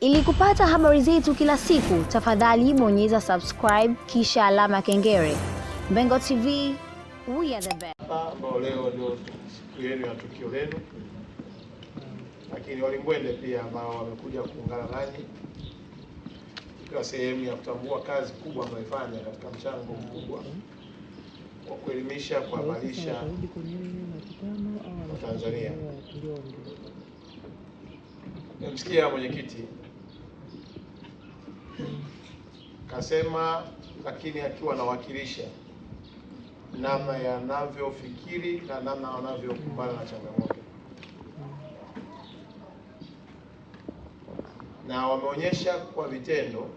Ili kupata habari zetu kila siku, tafadhali bonyeza subscribe kisha alama ya kengele. Mbengo TV, we are the best. Ambao leo ndio siku yenu ya tukio lenu, lakini Walingwende pia ambao wamekuja kuungana nanyi kwa sehemu ya kutambua kazi kubwa mnaifanya katika mchango mkubwa wa kuelimisha, kuhabarisha Tanzania. Nimsikia mwenyekiti kasema, lakini akiwa anawakilisha namna yanavyofikiri na namna wanavyokumbana na changamoto, na wameonyesha kwa vitendo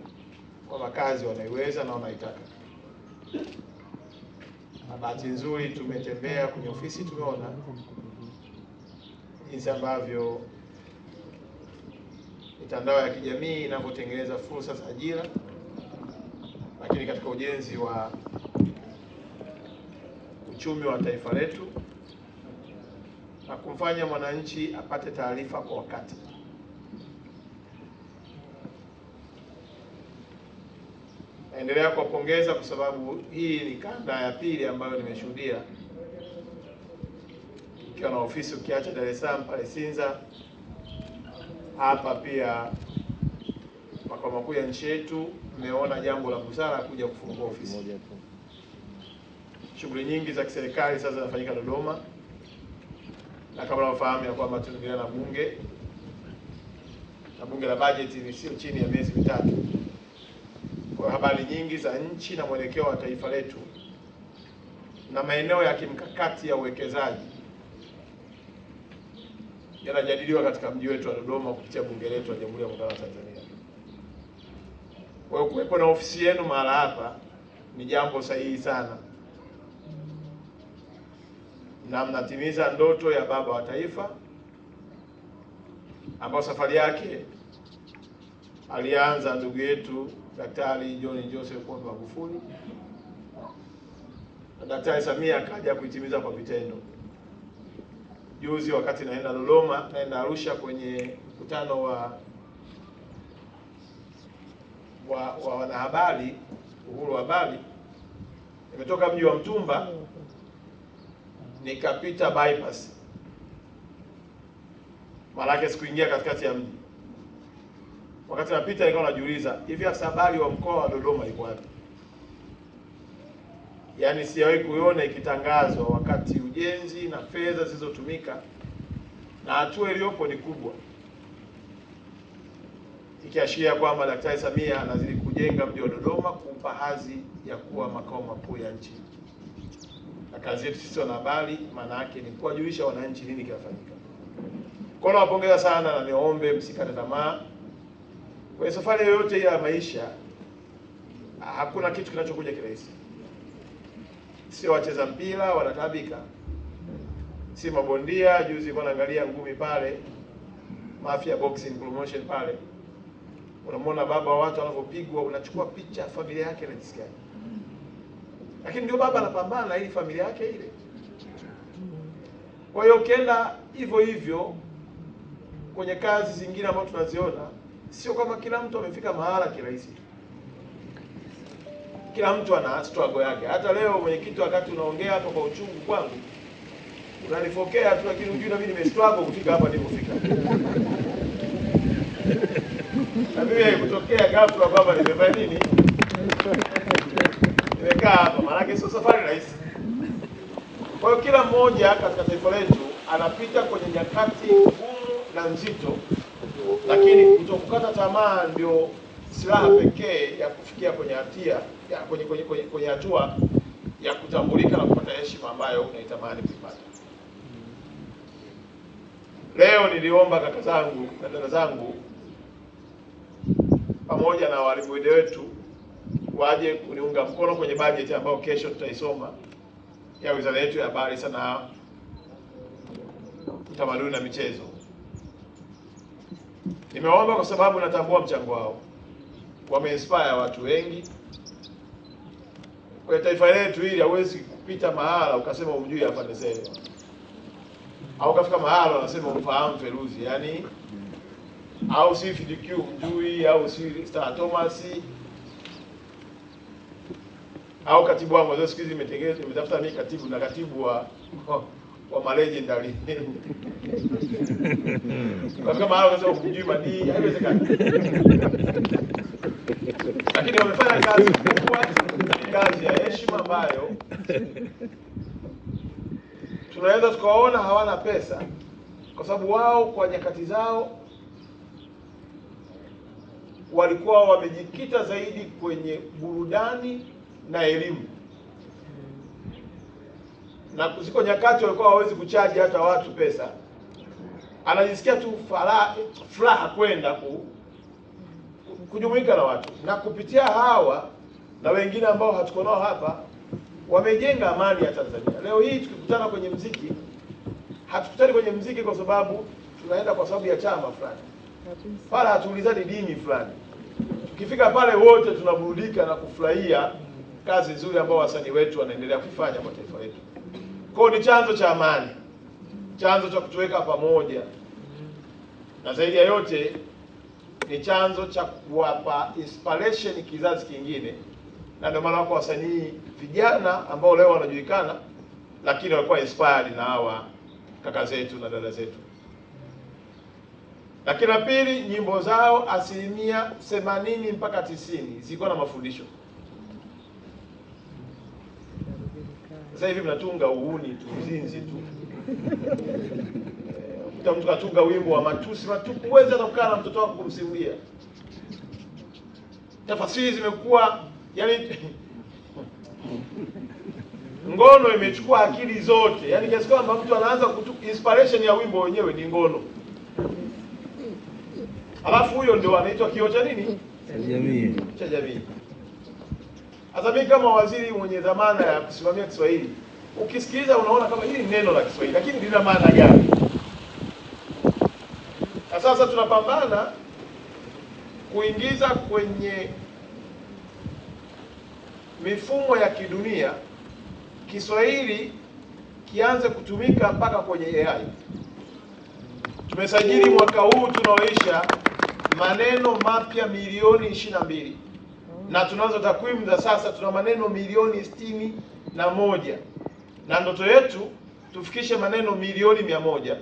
kwamba kazi wanaiweza na wanaitaka. Na bahati nzuri tumetembea kwenye ofisi, tumeona jinsi ambavyo mitandao ya kijamii inavyotengeneza fursa za ajira, lakini katika ujenzi wa uchumi wa taifa letu na kumfanya mwananchi apate taarifa kwa wakati. Naendelea kuwapongeza kwa sababu hii ni kanda ya pili ambayo nimeshuhudia ikiwa na ofisi, ukiacha Dar es Salaam pale Sinza, hapa pia makao makuu ya nchi yetu, mmeona jambo la busara kuja kufungua ofisi. Shughuli nyingi za kiserikali sasa zinafanyika Dodoma, na kama unafahamu ya kwamba tunaendelea na bunge la bajeti ni sio chini ya miezi mitatu. Kwa habari nyingi za nchi na mwelekeo wa taifa letu na maeneo ya kimkakati ya uwekezaji yanajadiliwa katika mji wetu wa Dodoma kupitia bunge letu la Jamhuri ya Muungano wa Tanzania. Kwa hiyo kuwepo na ofisi yenu mahala hapa ni jambo sahihi sana, na mnatimiza ndoto ya baba wa taifa ambao safari yake alianza ndugu yetu Daktari John Joseph Pombe Magufuli, na Daktari Samia akaja kuitimiza kwa vitendo. Juzi wakati naenda Dodoma, naenda Arusha kwenye mkutano wa wanahabari, uhuru wa habari, nimetoka mji wa Mtumba nikapita bypass, maana sikuingia katikati ya mji. Wakati napita nilikuwa najiuliza, hivi afisa habari wa mkoa wa Dodoma yuko wapi? Yaani sijawahi kuiona ikitangazwa, wakati ujenzi na fedha zilizotumika na hatua iliyopo ni kubwa, ikiashiria kwamba Daktari Samia anazidi kujenga mji wa Dodoma, kumpa hadhi ya kuwa makao makuu ya nchi. Na kazi yetu sisi wanahabari maana yake ni kuwajulisha wananchi nini kinafanyika. Kwa hiyo nawapongeza sana na niombe msikate tamaa. Kwa safari yoyote ya maisha hakuna kitu kinachokuja kirahisi. Sio wacheza mpira wanatabika, si mabondia. Juzi nilikuwa naangalia ngumi pale, Mafia Boxing Promotion pale, unamwona baba wa watu wanavyopigwa, unachukua picha, familia yake inajisikia. Lakini ndio baba anapambana ili familia yake ile. Kwa hiyo ukienda hivyo hivyo kwenye kazi zingine ambazo tunaziona, sio kama kila mtu amefika mahala kirahisi. Kila mtu ana struggle yake. Hata leo mwenyekiti, wakati unaongea hapa kwa uchungu kwangu, unanifokea tu, lakini unajua na mimi nimestruggle kufika hapa nilipofika. Na mimi kutokea ghafla kwamba nimefanya nini? Nimekaa hapa, maana sio safari rahisi. Kwa hiyo kila mmoja katika taifa letu anapita kwenye nyakati ngumu na nzito, lakini kutokukata tamaa ndio silaha pekee ya kufikia kwenye kwenye hatua ya kutambulika na kupata heshima ambayo unaitamani kuipata. Leo niliomba kaka zangu na dada zangu pamoja na walimu wetu waje kuniunga mkono kwenye bajeti ambayo kesho tutaisoma ya wizara yetu ya habari, sanaa, utamaduni na michezo. Nimeomba kwa sababu natambua mchango wao. Wameinspire watu wengi. Kwa taifa letu hili hauwezi kupita mahala ukasema umjui Afande Seif, au kafika mahala unasema umfahamu Feruzi. Yaani au si FDQ Mjui au si Star Thomas au katibu wangu leo siku hizi nimetafuta mimi katibu na katibu wa malegendary kwa kama hao wanasema kumjui madii haiwezekani, lakini wamefanya kazi kubwa, kazi ya heshima ambayo tunaweza tukawaona hawana pesa kwa sababu wao kwa nyakati zao walikuwa wamejikita zaidi kwenye burudani na elimu, na ziko nyakati walikuwa hawezi kuchaji hata watu pesa, anajisikia tu furaha kwenda kujumuika na watu, na kupitia hawa na wengine ambao hatuko nao hapa wamejenga amani ya Tanzania. Leo hii tukikutana kwenye mziki, hatukutani kwenye mziki kwa sababu tunaenda kwa sababu ya chama fulani, pala hatuulizani dini fulani. Tukifika pale wote tunaburudika na kufurahia kazi nzuri ambao wasanii wetu wanaendelea kufanya kwa taifa letu. Kwa ni chanzo cha amani, chanzo cha kutuweka pamoja, na zaidi ya yote ni chanzo cha kuwapa inspiration kizazi kingine. Na ndio maana wako wasanii vijana ambao leo wanajulikana, lakini walikuwa inspired na hawa kaka zetu na dada zetu. Lakini la pili, nyimbo zao 80% mpaka 90 zilikuwa na mafundisho. Sasa hivi mnatunga uhuni tu, uzinzi tu. Mtu katunga wimbo wa matusi matupu, huwezi hata kukaa na mtoto wako kumsimulia. Tafasiri zimekuwa yani ngono imechukua akili zote, yani kiasi kwamba mtu anaanza inspiration ya wimbo wenyewe ni ngono. Alafu huyo ndio anaitwa kioo cha nini? Jamii. Cha jamii. Sasa mimi kama waziri mwenye dhamana ya kusimamia Kiswahili, ukisikiliza unaona kama hili ni neno la Kiswahili, lakini lina maana gani? Na sasa tunapambana kuingiza kwenye mifumo ya kidunia Kiswahili kianze kutumika mpaka kwenye AI. Tumesajili mwaka huu tunaoisha maneno mapya milioni 22, na tunazo takwimu za sasa tuna maneno milioni 61, na ndoto yetu tufikishe maneno milioni 100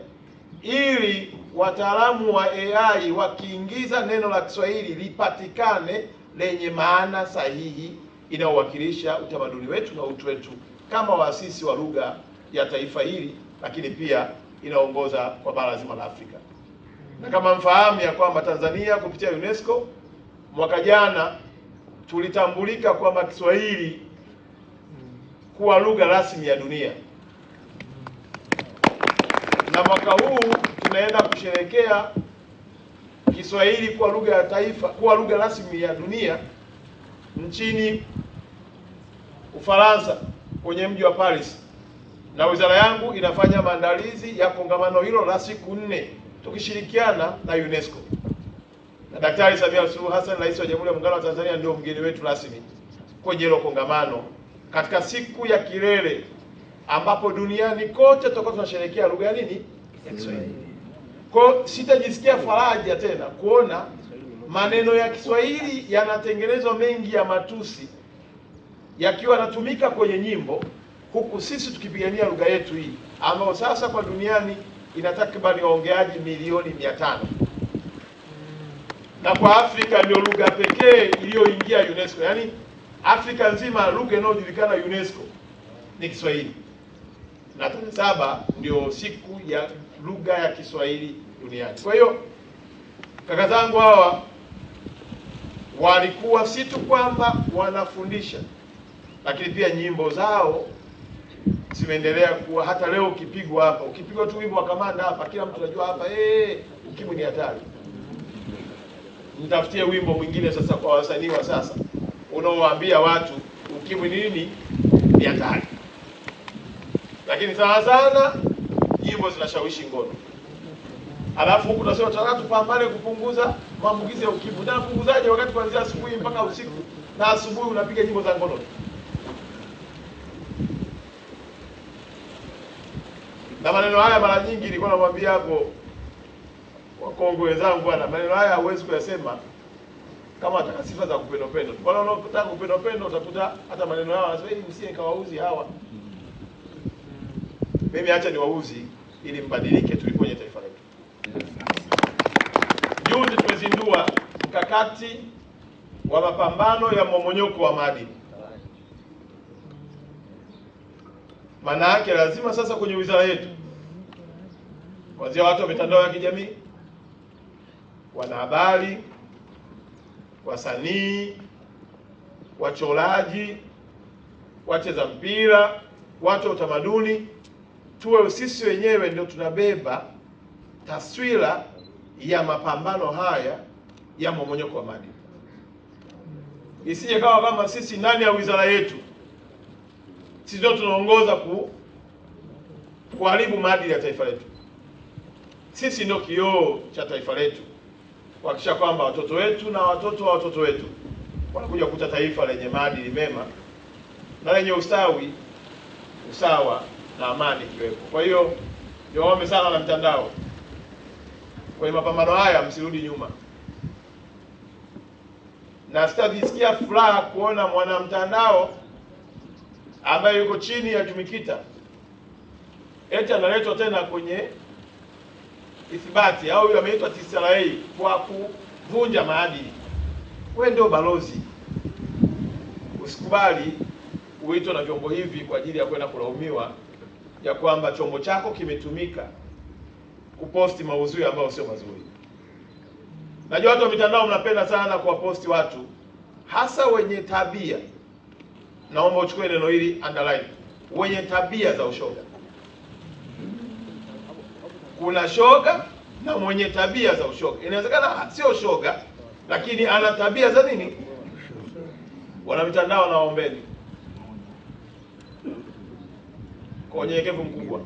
ili wataalamu wa AI wakiingiza neno la Kiswahili lipatikane lenye maana sahihi inayowakilisha utamaduni wetu na utu wetu kama waasisi wa lugha ya taifa hili, lakini pia inaongoza kwa bara zima la Afrika. Na kama mfahamu ya kwamba Tanzania kupitia UNESCO mwaka jana tulitambulika kwamba Kiswahili kuwa lugha rasmi ya dunia, na mwaka huu tunaenda kusherehekea Kiswahili kuwa lugha ya taifa, kuwa lugha rasmi ya dunia nchini Ufaransa kwenye mji wa Paris, na wizara yangu inafanya maandalizi ya kongamano hilo la siku 4 tukishirikiana na UNESCO. Na Daktari Samia Suluhu Hassan, Rais wa Jamhuri ya Muungano wa Tanzania, ndio mgeni wetu rasmi kwenye hilo kongamano katika siku ya kilele ambapo duniani kote tutakuwa tunasherehekea lugha ya nini? Ya Kiswahili. Kwa sitajisikia faraja tena kuona maneno ya Kiswahili yanatengenezwa mengi ya matusi yakiwa yanatumika kwenye nyimbo, huku sisi tukipigania lugha yetu hii ambayo sasa kwa duniani ina takriban waongeaji milioni 500, na kwa Afrika ndio lugha pekee iliyoingia UNESCO. Yaani Afrika nzima lugha inayojulikana UNESCO ni Kiswahili, na tarehe 7 ndio siku ya lugha ya Kiswahili duniani. Kwa hiyo kaka zangu hawa walikuwa si tu kwamba wanafundisha, lakini pia nyimbo zao zimeendelea kuwa, hata leo ukipigwa hapa, ukipigwa tu wimbo wa Kamanda hapa, kila mtu anajua hapa ukimwi ni hatari. Nitafutie wimbo mwingine sasa kwa wasanii wa sasa unaowaambia watu ukimwi nini ni hatari. Lakini sana nyimbo zinashawishi ngono. Alafu huku tunasema tunataka tupambane kupunguza maambukizi ya ukimwi. Unapunguzaje wakati kuanzia asubuhi mpaka usiku, na asubuhi unapiga nyimbo za ngono? Na maneno haya mara nyingi nilikuwa namwambia hapo wakongwe wenzangu bwana, maneno haya huwezi kuyasema kama ataka sifa za kupenda pendo. Wala unaotaka kupenda pendo utakuta hata maneno yao anasema hivi, msie kawauzi hawa. Mimi acha niwauzi ili mbadilike, tuliponye taifa letu. Juzi tumezindua mkakati wa mapambano ya mmomonyoko wa maadili. Maana yake lazima sasa kwenye wizara yetu, kuanzia watu wa mitandao ya kijamii, wanahabari, wasanii, wachoraji, wacheza mpira, watu wa utamaduni, tuwe sisi wenyewe ndio tunabeba taswira ya mapambano haya ya mmomonyoko wa maadili. Isije kama sisi ndani ya wizara yetu sisi ndio tunaongoza kuharibu maadili ya taifa letu. Sisi ndio kioo cha taifa letu, kuhakikisha kwamba watoto wetu na watoto wa watoto wetu wanakuja kukuta taifa lenye maadili mema na lenye ustawi, usawa na amani kiwepo. Kwa hiyo niwaombe sana na mtandao, kwenye mapambano haya msirudi nyuma. Na sitajisikia furaha kuona mwanamtandao ambaye yuko chini ya Jumikita eti analetwa tena kwenye ithibati, au yule ameitwa TCRA kwa kuvunja maadili. Wewe ndio balozi, usikubali uitwe na vyombo hivi kwa ajili ya kwenda kulaumiwa ya kwamba chombo chako kimetumika kuposti maudhui ambayo sio mazuri. Najua watu wa mitandao mnapenda sana kuwaposti watu, hasa wenye tabia, naomba uchukue neno hili underline, wenye tabia za ushoga. Kuna shoga na mwenye tabia za ushoga. Inawezekana sio shoga lakini ana tabia za nini? Wana mitandao, naombeni kwa unyenyekevu mkubwa,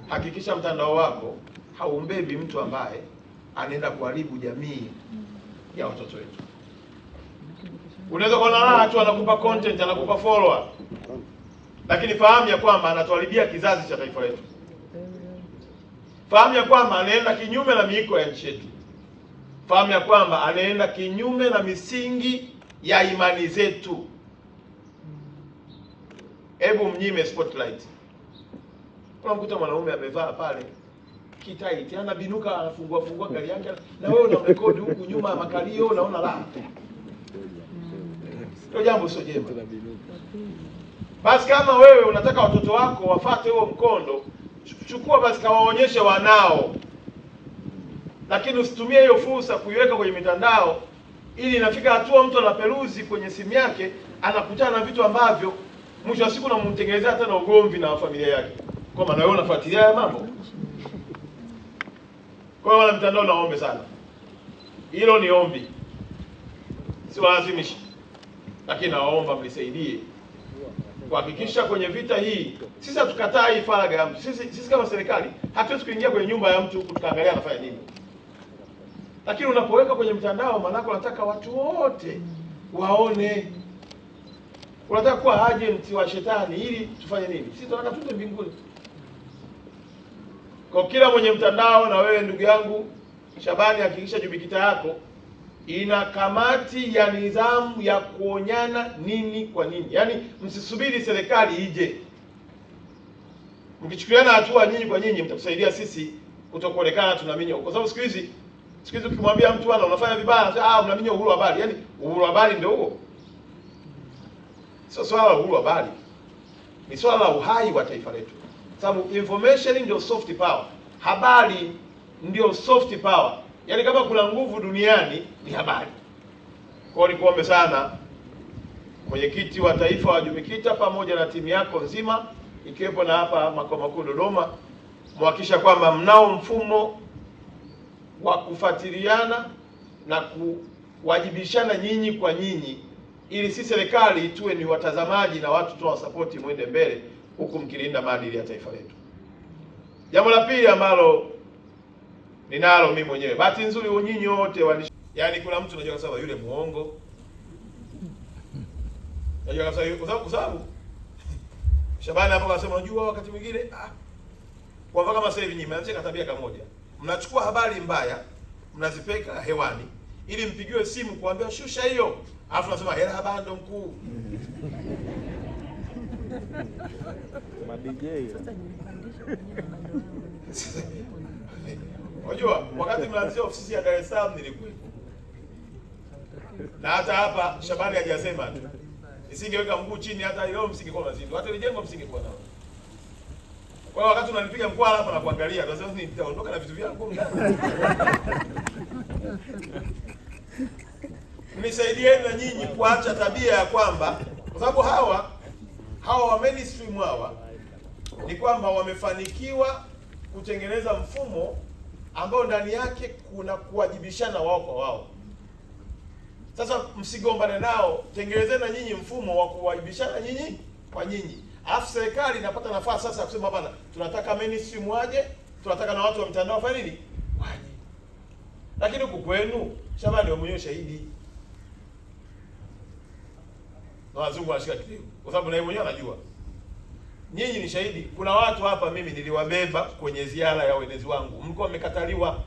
hakikisha mtandao wako haumbebi mtu ambaye anaenda kuharibu jamii ya watoto wetu. Unaweza kuona tu anakupa content, anakupa follower, lakini fahamu ya kwamba anatuharibia kizazi cha taifa letu. Fahamu ya kwamba anaenda kinyume na miiko ya nchi yetu. Fahamu ya kwamba anaenda kinyume na misingi ya imani zetu. Hebu mnyime spotlight. Unamkuta mwanaume amevaa pale kitaiti, anabinuka, anafungua gari yake, na wewe unamrekodi huku nyuma ya makalio, unaona la. Ndio jambo sio jema. Basi kama wewe unataka watoto wako wafate huo mkondo, chukua basi kawaonyeshe wanao. Lakini usitumie hiyo fursa kuiweka kwenye mitandao ili inafika hatua mtu anaperuzi kwenye simu yake anakutana na vitu ambavyo mwisho wa siku unamtengenezea hata ugomvi na familia yake. Kwa maana wewe unafuatilia haya mambo. Kwa hiyo wana mtandao, naombe sana. Hilo ni ombi, si lazimishi, lakini naomba mnisaidie kuhakikisha kwenye vita hii, sisi hatukataa hii faragha ya mtu. Sisi kama serikali hatuwezi kuingia kwenye nyumba ya mtu tukaangalia anafanya nini. Lakini unapoweka kwenye mtandao, maana unataka watu wote waone. Unataka kuwa agent wa shetani ili tufanye nini? Sisi tunataka tuende mbinguni. Kwa kila mwenye mtandao, na wewe ndugu yangu Shabani, hakikisha Jumikita yako ina kamati ya nidhamu ya kuonyana nini kwa nini. Yaani msisubiri serikali ije. Mkichukuliana hatua nyinyi kwa nyinyi, mtatusaidia sisi kutokuonekana tunaminya. Kwa sababu siku hizi ukimwambia mtu ana unafanya vibaya, unaminya uhuru wa habari. Yaani uhuru wa habari ndio huo. Sio swala la uhuru wa habari, ni swala la uhai wa taifa letu. Sababu information ndio soft power. Habari ndio soft power. Yaani kama kuna nguvu duniani ni habari. Kwa hiyo nikuombe sana mwenyekiti wa taifa wa Jumikita pamoja na timu yako nzima, ikiwepo na hapa makao makuu Dodoma, muhakikisha kwamba mnao mfumo wa kufuatiliana na kuwajibishana nyinyi kwa nyinyi, ili si serikali tuwe ni watazamaji na watu tu wasapoti muende mbele huku mkilinda maadili ya taifa letu. Jambo la pili ambalo ninalo mimi mwenyewe, bahati nzuri nyinyi wote yaani kuna mtu unajua sababu yule muongo. Unajua kwa sababu Shabani hapo akasema unajua wakati mwingine kwa kama sasa hivi nyinyi mmeanza tabia kamoja. mnachukua habari mbaya mnazipeka hewani ili mpigiwe simu kuambia shusha hiyo, alafu nasema hela bando mkuu. Unajua wakati mnaanzia ofisi ya Dar es Salaam nilikuwepo. Na hata hapa Shabani hajasema tu. Nisingeweka mguu chini hata leo msingekuwa mzito. Hata lijengo msingekuwa nao. Kwa hiyo wakati unanipiga mkwala hapa na kuangalia, tunasema nitaondoka na vitu vyangu ndani. Nisaidieni na nyinyi kuacha tabia ya kwamba kwa sababu hawa wa mainstream hawa ni kwamba wamefanikiwa kutengeneza mfumo ambao ndani yake kuna kuwajibishana wao kwa wao. Sasa msigombane nao, tengenezeni na nyinyi mfumo wa kuwajibishana nyinyi kwa nyinyi. Alafu serikali inapata nafasi sasa ya kusema bana, tunataka mainstream waje, tunataka na watu wa mtandao wafanye nini? Waje. Lakini huku kwenu Shabani wa mwenyewe shahidi. Na wazungu wanashika kitu. Kwa sababu na yeye mwenyewe anajua. Nyinyi ni shahidi. Kuna watu hapa mimi niliwabeba kwenye ziara ya wenezi wangu. Mlikuwa mmekataliwa.